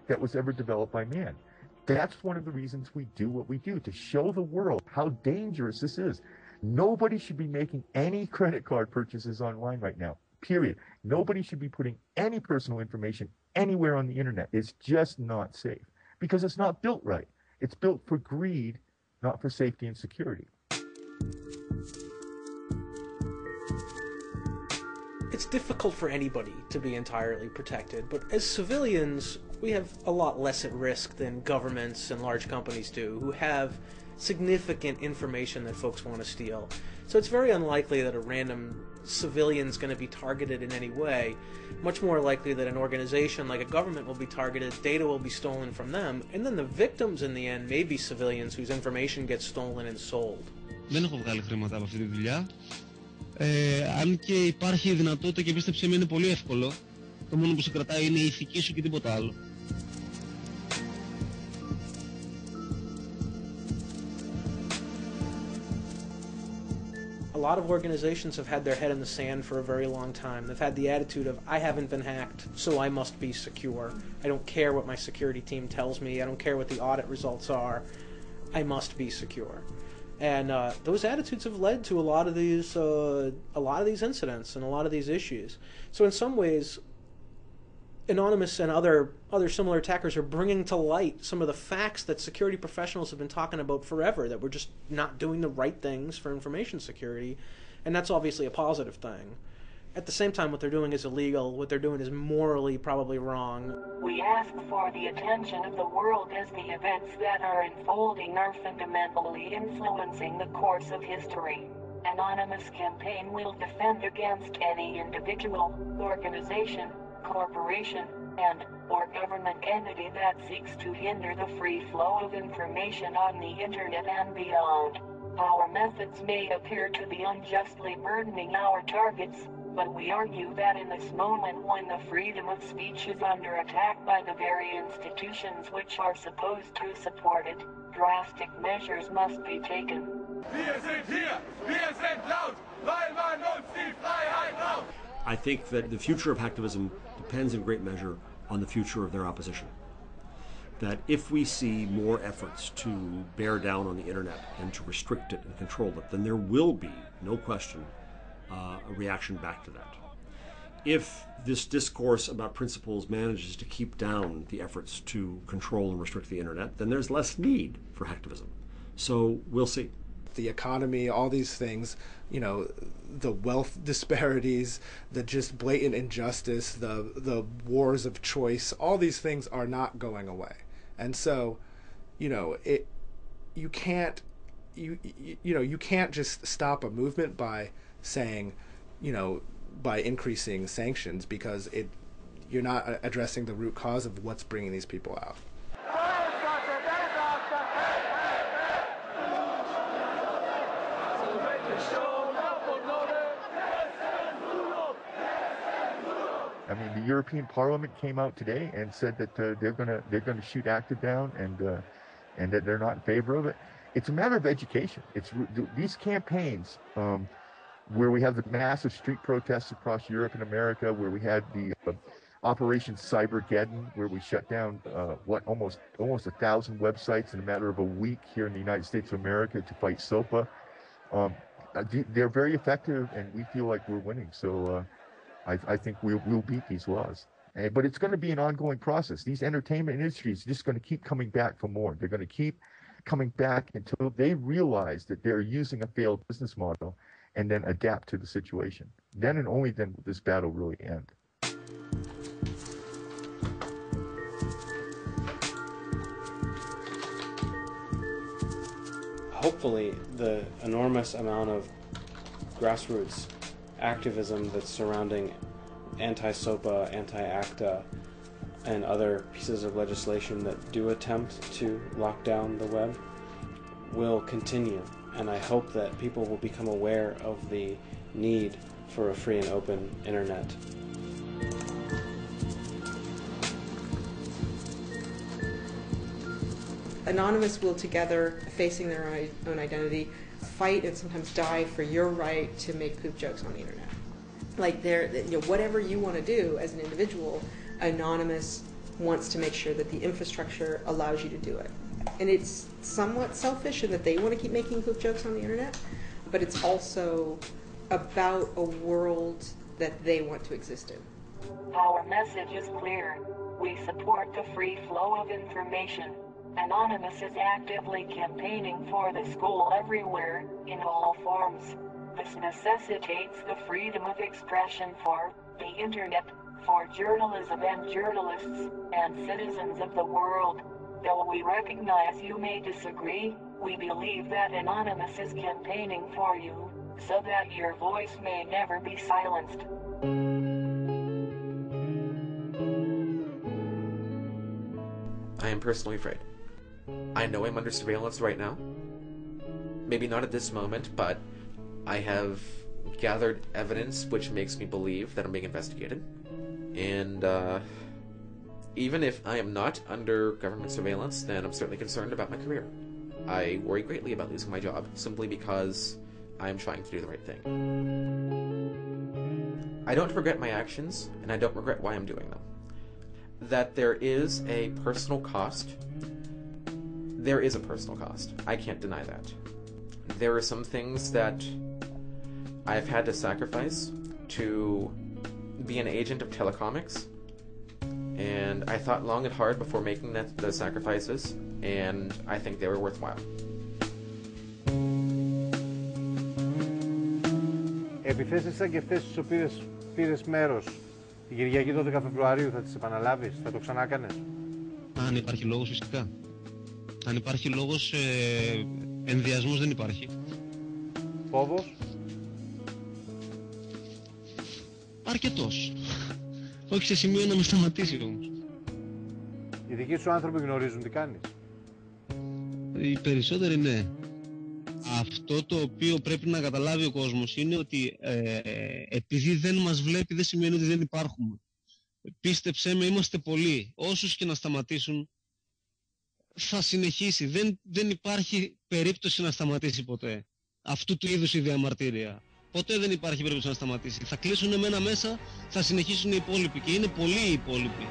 [SPEAKER 9] that was ever developed by man. That's one of the reasons we do what we do, to show the world how dangerous this is. Nobody should be making any credit card purchases online right now, period. Nobody should be putting any personal information anywhere on the internet. It's just not safe because it's not built right. It's built for greed, not for safety and security.
[SPEAKER 13] It's difficult for anybody to be entirely protected, but as civilians, we have a lot less at risk than governments and large companies do, who have significant information that folks want to steal. So it's very unlikely that a random civilian is going to be targeted in any way. Much more likely that an organization like a government will be targeted, data will be stolen from them, and then the victims in the end may be civilians whose information gets stolen and sold.
[SPEAKER 3] Δεν έχω βγάλει χρήματα από αυτή τη δουλειά. Αν και υπάρχει η δυνατότητα και πίστεψε με είναι πολύ εύκολο, το μόνο που σε κρατάει είναι η ηθική σου και τίποτα άλλο.
[SPEAKER 13] A lot of organizations have had their head in the sand for a very long time. They've had the attitude of, I haven't been hacked, so I must be secure. I don't care what my security team tells me. I don't care what the audit results are. I must be secure. And those attitudes have led to a lot of these incidents and a lot of these issues. So in some ways, Anonymous and other similar attackers are bringing to light some of the facts that security professionals have been talking about forever, that we're just not doing the right things for information security, and that's obviously a positive thing. At the same time, what they're doing is illegal. What they're doing is morally probably wrong.
[SPEAKER 11] We ask for the attention of the world as the events that are unfolding are fundamentally influencing the course of history. Anonymous campaign will defend against any individual, organization, corporation, and/or government entity that seeks to hinder the free flow of information on the internet and beyond. Our methods may appear to be unjustly burdening our targets, but we argue that in this moment when the freedom of speech is under attack by the very institutions which are supposed to support it, drastic measures must be taken.
[SPEAKER 20] Wir sind hier, wir sind laut, weil man uns die Freiheit raubt.
[SPEAKER 18] I think that the future of hacktivism depends in great measure on the future of their opposition. That if we see more efforts to bear down on the internet and to restrict it and control it, then there will be, no question, a reaction back to that. If this discourse about principles manages to keep down the efforts to control and restrict the internet, then there's less need for hacktivism. So we'll see.
[SPEAKER 15] The economy, all these things, you know, the wealth disparities, the just blatant injustice, the wars of choice, all these things are not going away. And so, you know, you can't just stop a movement by saying, you know, by increasing sanctions, because you're not addressing the root cause of what's bringing these people out.
[SPEAKER 9] I mean, the European Parliament came out today and said that they're gonna shoot active down and that they're not in favor of it. It's a matter of education. These campaigns where we have the massive street protests across Europe and America, where we had the Operation Cybergeddon, where we shut down almost 1,000 websites in a matter of a week here in the United States of America to fight SOPA. They're very effective, and we feel like we're winning. So I think we'll beat these laws. But it's going to be an ongoing process. These entertainment industries are just going to keep coming back for more. They're going to keep coming back until they realize that they're using a failed business model and then adapt to the situation. Then and only then will this battle really end.
[SPEAKER 7] Hopefully, the enormous amount of grassroots activism that's surrounding anti-SOPA, anti-ACTA, and other pieces of legislation that do attempt to lock down the web will continue. And I hope that people will become aware of the need for a free and open internet.
[SPEAKER 4] Anonymous will together, facing their own identity, fight and sometimes die for your right to make poop jokes on the internet. Like whatever you want to do as an individual, Anonymous wants to make sure that the infrastructure allows you to do it. And it's somewhat selfish in that they want to keep making poop jokes on the internet, but it's also about a world that they want to exist in.
[SPEAKER 11] Our message is clear. We support the free flow of information. Anonymous is actively campaigning for the school everywhere, in all forms. This necessitates the freedom of expression for the internet, for journalism and journalists, and citizens of the world. Though we recognize you may disagree, we believe that Anonymous is campaigning for you, so that your voice may never be silenced.
[SPEAKER 10] I am personally afraid. I know I'm under surveillance right now. Maybe not at this moment, but I have gathered evidence which makes me believe that I'm being investigated. And even if I am not under government surveillance, then I'm certainly concerned about my career. I worry greatly about losing my job simply because I'm trying to do the right thing. I don't regret my actions, and I don't regret why I'm doing them. That there is a personal cost. There is a personal cost. I can't deny that. There are some things that I've had to sacrifice to be an agent of telecomics, and I thought long and hard before making those sacrifices, and I think they were worthwhile.
[SPEAKER 1] Επιθέσεις σαν και αυτές τις οποίες πήρες μέρος την Κυριακή 12 Φεβρουαρίου θα τις επαναλάβεις, θα το ξανά κάνεις?
[SPEAKER 3] Αν υπάρχει λόγος, φυσικά. Αν υπάρχει λόγος, ενδιασμός δεν υπάρχει.
[SPEAKER 1] Φόβος?
[SPEAKER 3] Αρκετός. Όχι σε σημείο να με σταματήσει όμως.
[SPEAKER 1] Οι δικοί σου άνθρωποι γνωρίζουν τι κάνεις?
[SPEAKER 3] Οι περισσότεροι ναι. Αυτό το οποίο πρέπει να καταλάβει ο κόσμος είναι ότι επειδή δεν μας βλέπει δεν σημαίνει ότι δεν υπάρχουμε. Πίστεψέ με, είμαστε πολλοί. Όσους και να σταματήσουν θα συνεχίσει. Δεν υπάρχει περίπτωση να σταματήσει ποτέ. Αυτού του είδους η διαμαρτύρια. Ποτέ δεν υπάρχει περίπτωση να σταματήσει. Θα κλείσουν εμένα μέσα, θα συνεχίσουν οι υπόλοιποι και είναι πολλοί οι υπόλοιποι.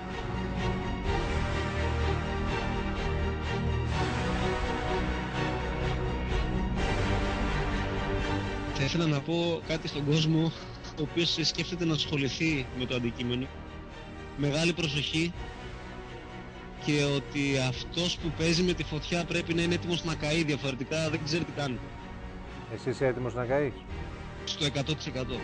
[SPEAKER 3] Θα ήθελα να πω κάτι στον κόσμο ο οποίος σκέφτεται να ασχοληθεί με το αντικείμενο. Μεγάλη προσοχή και ότι αυτός που παίζει με τη φωτιά πρέπει να είναι έτοιμος να καεί, διαφορετικά δεν ξέρει τι κάνει.
[SPEAKER 1] Εσύ είσαι έτοιμος να καείς?
[SPEAKER 3] Στο 100%.